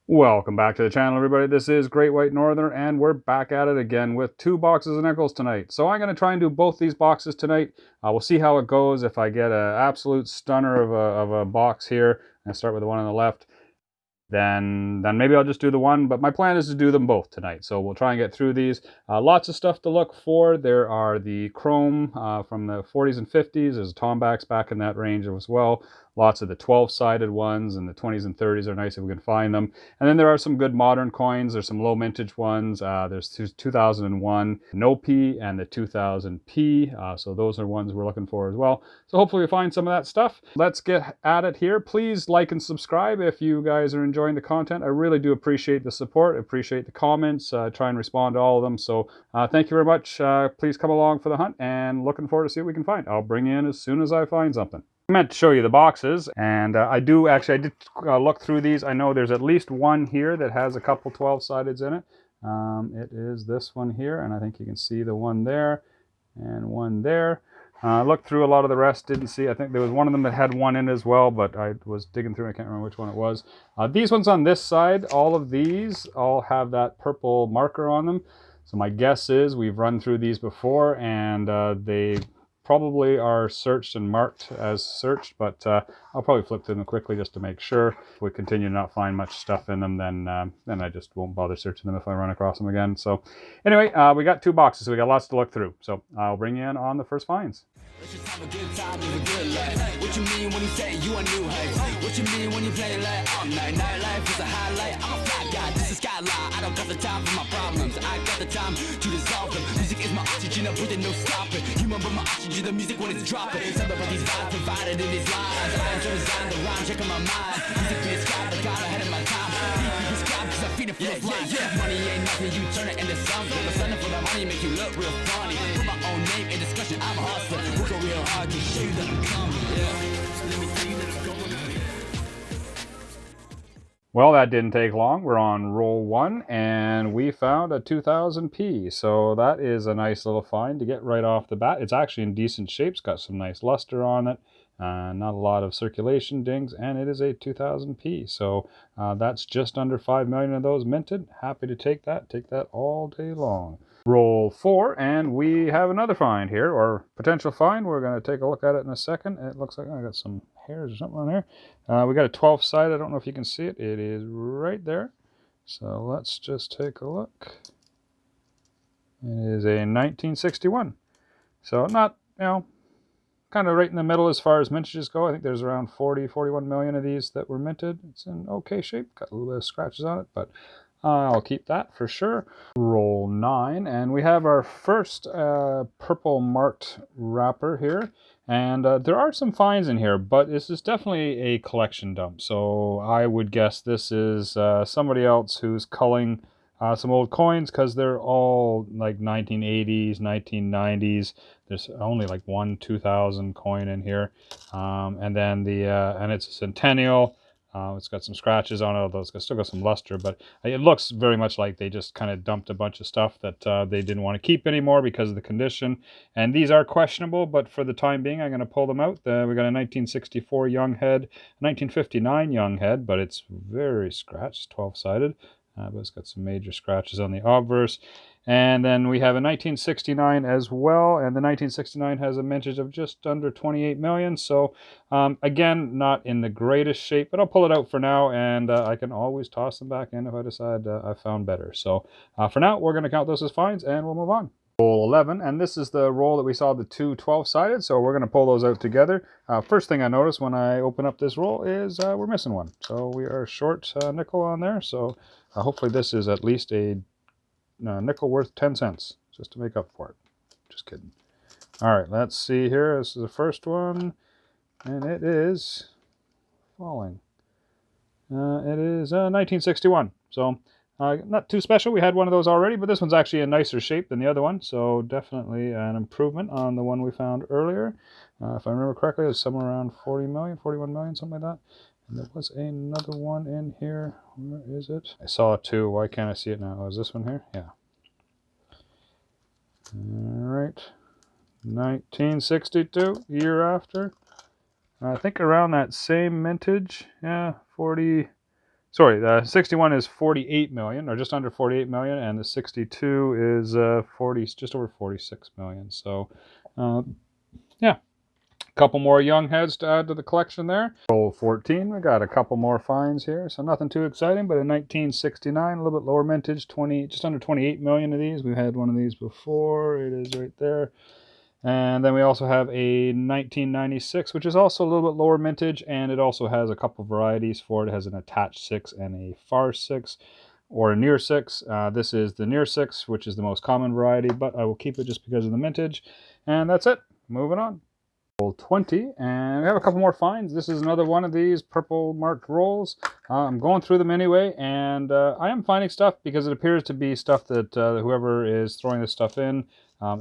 Welcome back to the channel, everybody. This is Great White Northern, and we're back at it again with 2 boxes of nickels tonight. So I'm going to try and do both these boxes tonight. We'll see how it goes. If I get an absolute stunner of a box here, and start with the one on the left, then maybe I'll just do the one, but my plan is to do them both tonight. So we'll try and get through these. Lots of stuff to look for. There are the chrome from the 40s and 50s. There's Tombacks back in that range as well. Lots of the 12-sided ones, and the 20s and 30s are nice if we can find them. And then there are some good modern coins. There's some low mintage ones. There's 2001 No P and the 2000P. So those are ones we're looking for as well. So hopefully we find some of that stuff. Let's get at it here. Please like and subscribe if you guys are enjoying the content. I really do appreciate the support. I appreciate the comments. Try and respond to all of them. So thank you very much. Please come along for the hunt, and looking forward to see what we can find. I'll bring you in as soon as I find something. I meant to show you the boxes, and I did look through these. I know there's at least one here that has a couple 12-sideds in it. It is this one here, and I think you can see the one there and one there. Looked through a lot of the rest, didn't see. I think there was one of them that had one in as well, but I was digging through, I can't remember which one it was. These ones on this side, all of these all have that purple marker on them. So my guess is we've run through these before, and they probably are searched and marked as searched, but I'll probably flip through them quickly just to make sure. If we continue to not find much stuff in them, then I just won't bother searching them if I run across them again. So anyway, we got 2 boxes, so we got lots to look through. So I'll bring you in on the first finds. Let's just have a good time, live a good life. What you mean when you say you a new heights? What you mean when you play like all night? Nightlife is a highlight. I'm a fly guy, this is skyline. I don't got the time for my problems. I got the time to dissolve them. Music is my oxygen, I'm breathing, no stopping. You remember my oxygen, the music when it's dropping. Some of these vibes provided in these lines. I am to design the rhyme, checking my mind. Music being scribed, I got ahead of my time. Deeply prescribed, cause I feed it full of flies. Money ain't nothing, you turn it into something. But something for the money make you look real funny. Put my own name in discussion, I'm a hustler. Working real hard to show you that I'm coming. Let me tell you that I'm going. Well, that didn't take long. We're on roll 1, and we found a 2000P. So that is a nice little find to get right off the bat. It's actually in decent shape. It's got some nice luster on it. Not a lot of circulation dings, and it is a 2000P. So that's just under 5 million of those minted. Happy to take that. Take that all day long. Roll 4, and we have another find here, or potential find. We're going to take a look at it in a second. It looks like I got some hairs or something on there. We got a 12-sided. I don't know if you can see it. It is right there. So let's just take a look. It is a 1961. So not, kind of right in the middle as far as mintages go. I think there's around 41 million of these that were minted. It's in okay shape. Got a little bit of scratches on it, but I'll keep that for sure. Roll 9, and we have our first purple marked wrapper here. And there are some finds in here, but this is definitely a collection dump. So I would guess this is somebody else who's culling some old coins, because they're all like 1980s, 1990s. There's only like one 2000 coin in here. And then and it's a centennial. It's got some scratches on it, although it's still got some luster, but it looks very much like they just kind of dumped a bunch of stuff that they didn't want to keep anymore because of the condition. And these are questionable, but for the time being, I'm going to pull them out. We got a 1964 young head, 1959 young head, but it's very scratched, 12-sided. But it's got some major scratches on the obverse. And then we have a 1969 as well, and the 1969 has a mintage of just under 28 million. So again, not in the greatest shape, but I'll pull it out for now, and I can always toss them back in if I decide I found better. So for now, we're going to count those as finds, and we'll move on. Roll 11, and this is the roll that we saw, the two 12-sided, so we're going to pull those out together. First thing I notice when I open up this roll is we're missing one. So we are short nickel on there, so hopefully this is at least a nickel worth 10 cents, just to make up for it. Just kidding. All right, let's see here. This is the first one, and it is falling. It is 1961, so not too special. We had one of those already, but this one's actually in nicer shape than the other one, so definitely an improvement on the one we found earlier. If I remember correctly, it was somewhere around 40 million, 41 million, something like that. And there was another one in here. Where is it? I saw it too. Why can't I see it now? Oh, is this one here? Yeah. All right. 1962, year after. I think around that same mintage. Yeah, 40, Sorry, the 61 is 48 million, or just under 48 million, and the 62 is 40, just over 46 million. So, yeah, a couple more young heads to add to the collection there. Roll 14, we got a couple more finds here, so nothing too exciting, but in 1969, a little bit lower mintage, just under 28 million of these. We've had one of these before. It is right there. And then we also have a 1996, which is also a little bit lower mintage, and it also has a couple varieties for it. It has an attached 6 and a far 6, or a near 6. This is the near 6, which is the most common variety, but I will keep it just because of the mintage. And that's it. Moving on. Roll 20, and we have a couple more finds. This is another one of these purple marked rolls. I'm going through them anyway, and I am finding stuff because it appears to be stuff that whoever is throwing this stuff in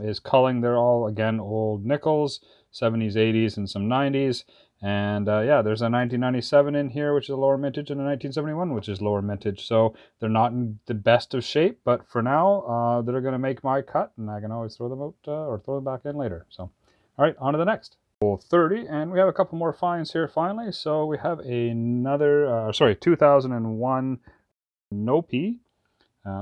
is culling. They're all, again, old nickels, 70s, 80s, and some 90s. And yeah, there's a 1997 in here, which is a lower mintage, and a 1971, which is lower mintage. So they're not in the best of shape, but for now, they're going to make my cut, and I can always throw them out or throw them back in later. So, all right, on to the next. 30, and we have a couple more finds here finally. So we have another 2001 no P.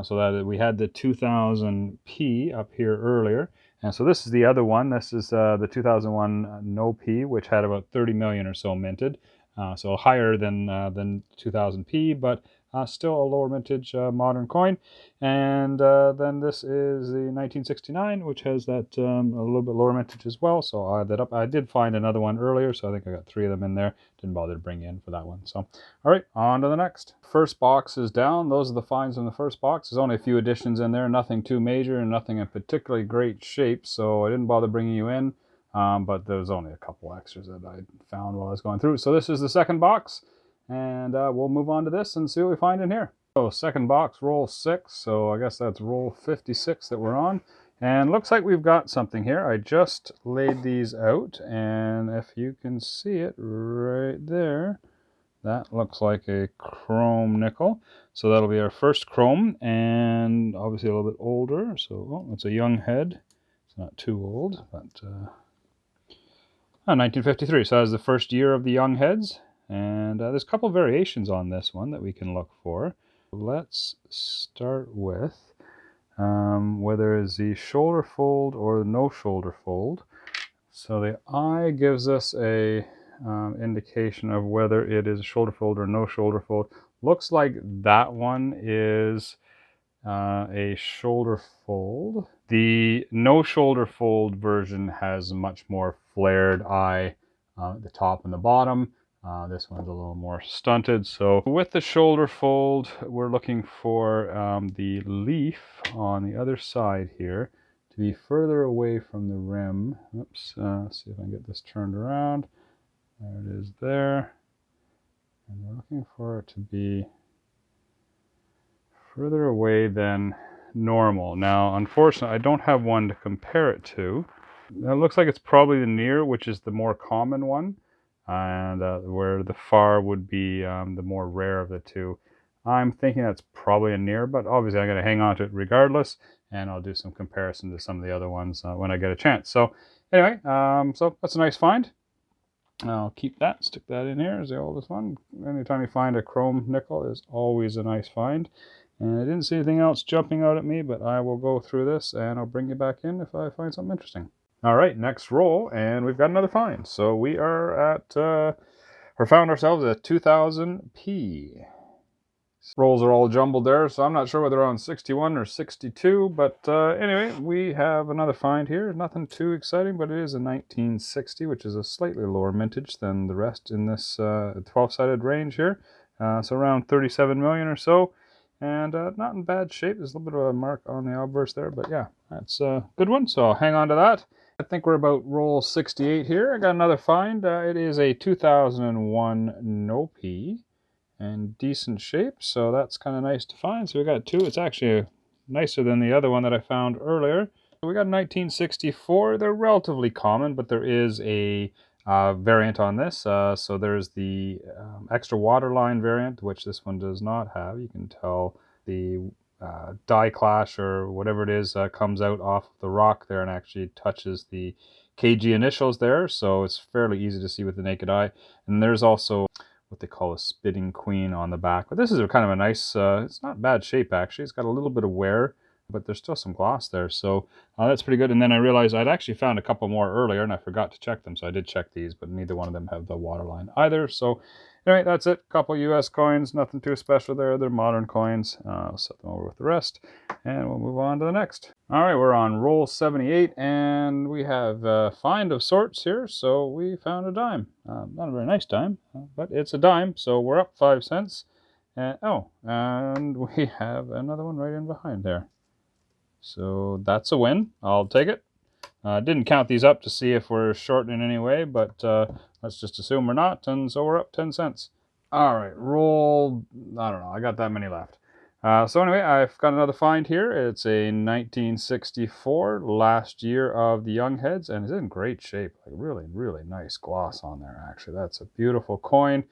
So that we had the 2000P up here earlier, and so this is the other one. This is the 2001 no P, which had about 30 million or so minted, so higher than 2000P, but still a lower mintage modern coin. And then this is the 1969, which has that a little bit lower mintage as well. So I'll add that up. I did find another one earlier, so I think I got 3 of them in there. Didn't bother to bring in for that one. So, all right, on to the next. First box is down. Those are the finds in the first box. There's only a few additions in there, nothing too major and nothing in particularly great shape, so I didn't bother bringing you in. But there's only a couple extras that I found while I was going through. So this is the second box, and we'll move on to this and see what we find in here. So second box, roll 6. So I guess that's roll 56 that we're on. And looks like we've got something here. I just laid these out, and if you can see it right there, that looks like a chrome nickel. So that'll be our first chrome, and obviously a little bit older. So it's a young head. It's not too old, but 1953. So that's the first year of the young heads. And there's a couple variations on this one that we can look for. Let's start with whether it's the shoulder fold or no shoulder fold. So the eye gives us a indication of whether it is a shoulder fold or no shoulder fold. Looks like that one is a shoulder fold. The no shoulder fold version has a much more flared eye at the top and the bottom. This one's a little more stunted. So with the shoulder fold, we're looking for the leaf on the other side here to be further away from the rim. Oops, see if I can get this turned around. There it is there. And we're looking for it to be further away than normal. Now, unfortunately, I don't have one to compare it to. It looks like it's probably the near, which is the more common one, and where the far would be the more rare of the two. I'm thinking that's probably a near, but obviously I'm going to hang on to it regardless, and I'll do some comparison to some of the other ones when I get a chance. So anyway, so that's a nice find. I'll keep that, stick that in here as the oldest one. Anytime you find a chrome nickel is always a nice find. And I didn't see anything else jumping out at me, but I will go through this and I'll bring you back in if I find something interesting. All right, next roll, and we've got another find. So we are at, or found ourselves at 2000P. Rolls are all jumbled there, so I'm not sure whether they're on 61 or 62, but anyway, we have another find here. Nothing too exciting, but it is a 1960, which is a slightly lower mintage than the rest in this 12-sided range here. So around 37 million or so, and not in bad shape. There's a little bit of a mark on the obverse there, but yeah, that's a good one, so I'll hang on to that. I think we're about roll 68 here. I got another find. It is a 2001 no P. And decent shape, so that's kind of nice to find. So we got 2. It's actually nicer than the other one that I found earlier. So we got 1964. They're relatively common, but there is a variant on this. So there's the extra waterline variant, which this one does not have. You can tell the die clash or whatever it is comes out off the rock there and actually touches the KG initials there, so it's fairly easy to see with the naked eye. And there's also what they call a spitting queen on the back. But this is a kind of a nice, it's not bad shape actually. It's got a little bit of wear, but there's still some gloss there. So that's pretty good. And then I realized I'd actually found a couple more earlier and I forgot to check them. So I did check these, but neither one of them have the waterline either. So anyway, that's it. Couple US coins, nothing too special there. They're modern coins. I'll set them over with the rest and we'll move on to the next. All right, we're on roll 78 and we have a find of sorts here. So we found a dime. Not a very nice dime, but it's a dime. So we're up 5 cents. And we have another one right in behind there. So that's a win. I'll take it. Didn't count these up to see if we're short in any way, but let's just assume we're not, and so we're up 10 cents. All right, roll, I don't know, I got that many left. So anyway, I've got another find here. It's a 1964, last year of the Young Heads, and it's in great shape. Like really, really nice gloss on there, actually. That's a beautiful coin.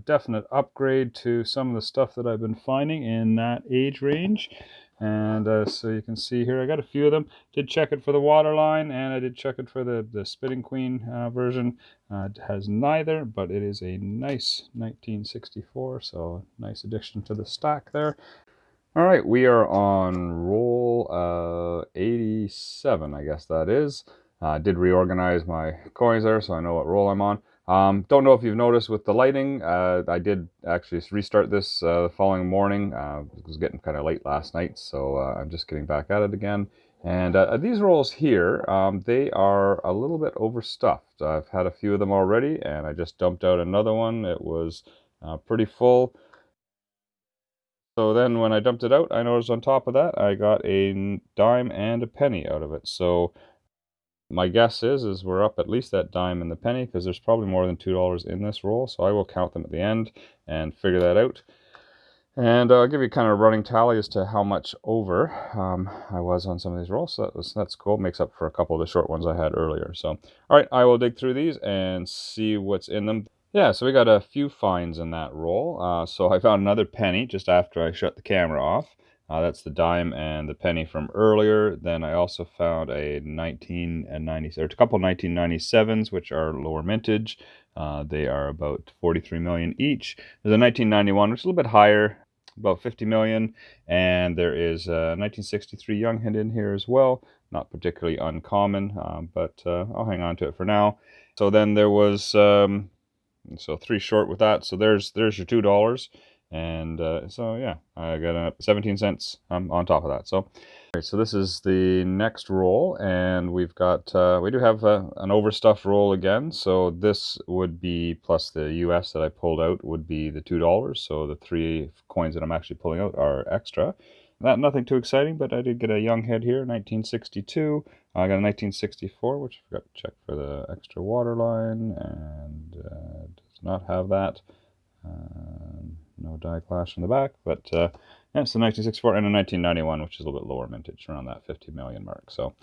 Definite upgrade to some of the stuff that I've been finding in that age range. And so you can see here, I got a few of them. Did check it for the waterline, and I did check it for the Spitting Queen version. It has neither, but it is a nice 1964, so nice addition to the stack there. All right, we are on roll 87, I guess that is. Did reorganize my coins there, so I know what roll I'm on. Don't know if you've noticed with the lighting, I did actually restart this the following morning. It was getting kind of late last night, so I'm just getting back at it again. And these rolls here, they are a little bit overstuffed. I've had a few of them already, and I just dumped out another one. It was pretty full. So then when I dumped it out, I noticed on top of that, I got a dime and a penny out of it. So my guess is we're up at least that dime and the penny, because there's probably more than $2 in this roll. So I will count them at the end and figure that out. And I'll give you kind of a running tally as to how much over I was on some of these rolls. So that's cool. It makes up for a couple of the short ones I had earlier. So, all right, I will dig through these and see what's in them. Yeah, so we got a few finds in that roll. So I found another penny just after I shut the camera off. That's the dime and the penny from earlier. Then I also found a 1990, or a couple 1997s, which are lower mintage. They are about 43 million each. There's a 1991, which is a little bit higher, about 50 million. And there is a 1963 Young Head in here as well. Not particularly uncommon, but I'll hang on to it for now. So then there was, so 3 short with that. So there's your $2. And so yeah, I got 17 cents on top of that. So, okay, so this is the next roll, and we've got we do have an overstuffed roll again. So this would be, plus the US that I pulled out, would be the $2. So the 3 coins that I'm actually pulling out are extra. Nothing too exciting, but I did get a Young Head here, 1962. I got a 1964, which I forgot to check for the extra waterline, and does not have that. No die clash in the back, but yeah, it's a 1964 and a 1991, which is a little bit lower mintage, around that 50 million mark. So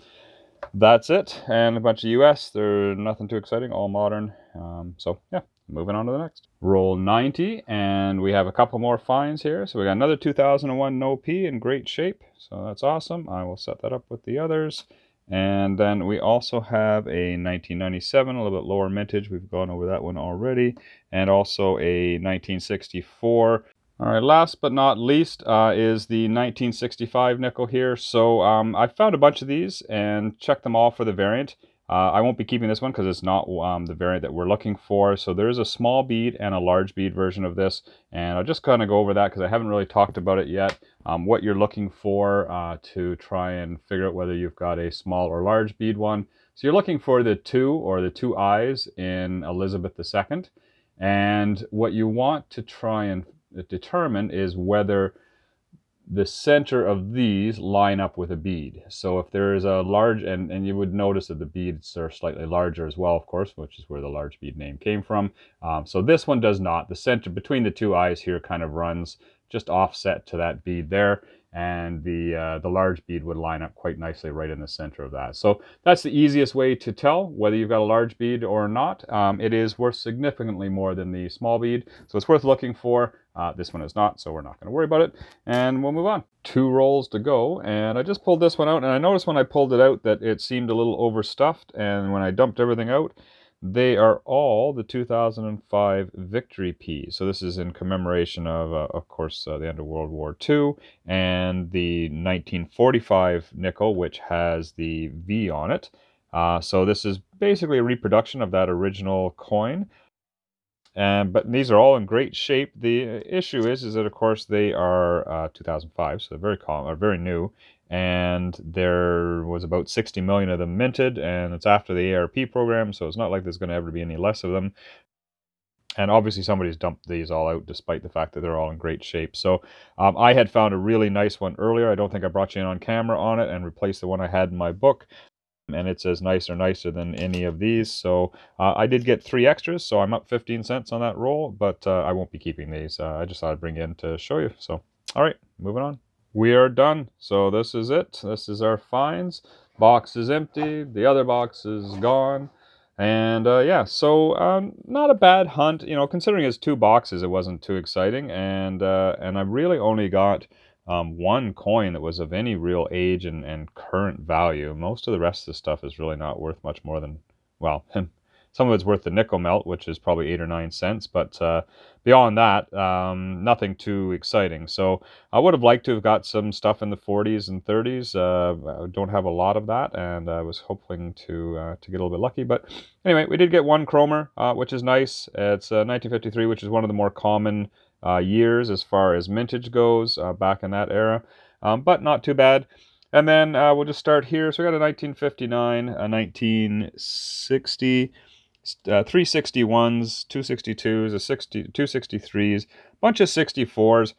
that's it, and a bunch of US. They're nothing too exciting, all modern. So yeah, moving on to the next. Roll 90, and we have a couple more finds here. So we got another 2001 No P in great shape, so that's awesome. I will set that up with the others. And then we also have a 1997, a little bit lower mintage. We've gone over that one already. And also a 1964. All right, last but not least is the 1965 nickel here. So I found a bunch of these and checked them all for the variant. I won't be keeping this one because it's not the variant that we're looking for. So there is a small bead and a large bead version of this. And I'll just kind of go over that because I haven't really talked about it yet. What you're looking for to try and figure out whether you've got a small or large bead one. So you're looking for the 2 or the 2 eyes in Elizabeth II. And what you want to try and determine is whether the center of these line up with a bead. So if there is a large, and you would notice that the beads are slightly larger as well, of course, which is where the large bead name came from. So this one does not. The center between the 2 eyes here kind of runs just offset to that bead there, and the large bead would line up quite nicely right in the center of that. So that's the easiest way to tell whether you've got a large bead or not. It is worth significantly more than the small bead, so it's worth looking for. This one is not, so we're not going to worry about it, and we'll move on. 2 rolls to go, and I just pulled this one out, and I noticed when I pulled it out that it seemed a little overstuffed, and when I dumped everything out, they are all the 2005 Victory Ps. So this is in commemoration of course, the end of World War II, and the 1945 nickel, which has the V on it. So this is basically a reproduction of that original coin. But these are all in great shape. The issue is that of course they are 2005, so they're very common, or very new, and there was about 60 million of them minted, and it's after the ARP program, so it's not like there's going to ever be any less of them. And obviously somebody's dumped these all out, despite the fact that they're all in great shape. So I had found a really nice one earlier. I don't think I brought you in on camera on it, and replaced the one I had in my book. And it says nicer than any of these. So I did get 3 extras, so I'm up 15 cents on that roll, but I won't be keeping these. I just thought I'd bring in to show you. So, all right, moving on. We are done. So this is it. This is our finds. Box is empty. The other box is gone. And yeah, so not a bad hunt. You know, considering it's 2 boxes, it wasn't too exciting. And I really only got one coin that was of any real age and current value. Most of the rest of the stuff is really not worth much more than, well, some of it's worth the nickel melt, which is probably 8 or 9 cents, but beyond that, nothing too exciting. So I would have liked to have got some stuff in the 40s and 30s. I don't have a lot of that, and I was hoping to get a little bit lucky. But anyway, we did get one chromer, which is nice. It's 1953, which is one of the more common years as far as mintage goes, back in that era, but not too bad. And then we'll just start here. So we got a 1959, a 1960, 361s, 262s, a 263s, bunch of 64s.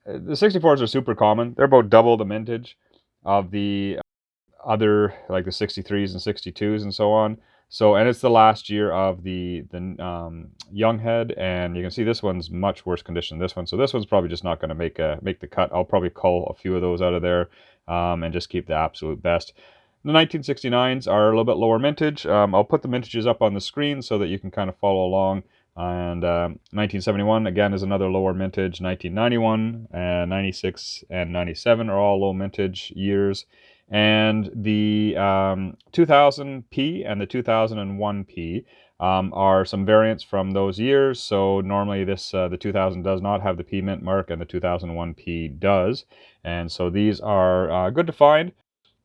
The 64s are super common. They're about double the mintage of the other, like the 63s and 62s and so on. So, and it's the last year of the young head, and you can see this one's much worse condition than this one. So this one's probably just not going to make the cut. I'll probably cull a few of those out of there, and just keep the absolute best. The 1969s are a little bit lower mintage. I'll put the mintages up on the screen so that you can kind of follow along. And 1971 again is another lower mintage. 1991 and 96 and 97 are all low mintage years. And the 2000P and the 2001P are some variants from those years. So normally this the 2000 does not have the P mint mark, and the 2001P does. And so these are good to find.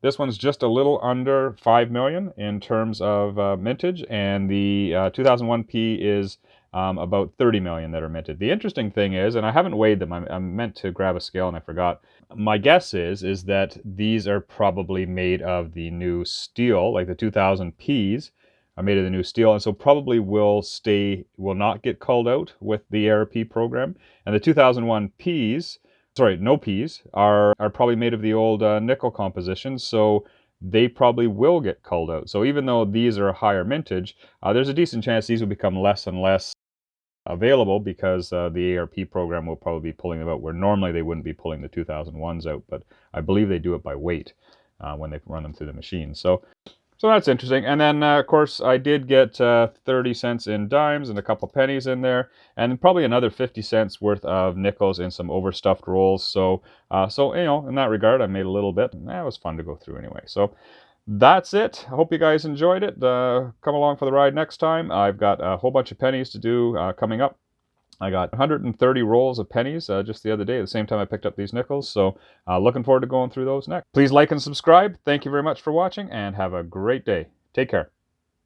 This one's just a little under 5 million in terms of mintage, and the 2001P is about 30 million that are minted. The interesting thing is, and I haven't weighed them, I meant to grab a scale and I forgot. My guess is that these are probably made of the new steel, like the 2000Ps are made of the new steel, and so probably will not get culled out with the ARP program. And the 2001Ps, sorry, no Ps, are probably made of the old nickel composition, so they probably will get culled out. So even though these are a higher mintage, there's a decent chance these will become less and less available, because the ARP program will probably be pulling them out, where normally they wouldn't be pulling the 2001s out, but I believe they do it by weight when they run them through the machine. So that's interesting. And then, of course, I did get 30 cents in dimes and a couple pennies in there, and probably another 50 cents worth of nickels in some overstuffed rolls. So, you know, in that regard, I made a little bit. It was fun to go through anyway. So that's it. I hope you guys enjoyed it. Come along for the ride next time. I've got a whole bunch of pennies to do coming up. I got 130 rolls of pennies just the other day, at the same time I picked up these nickels. So looking forward to going through those next. Please like and subscribe. Thank you very much for watching, and have a great day. Take care.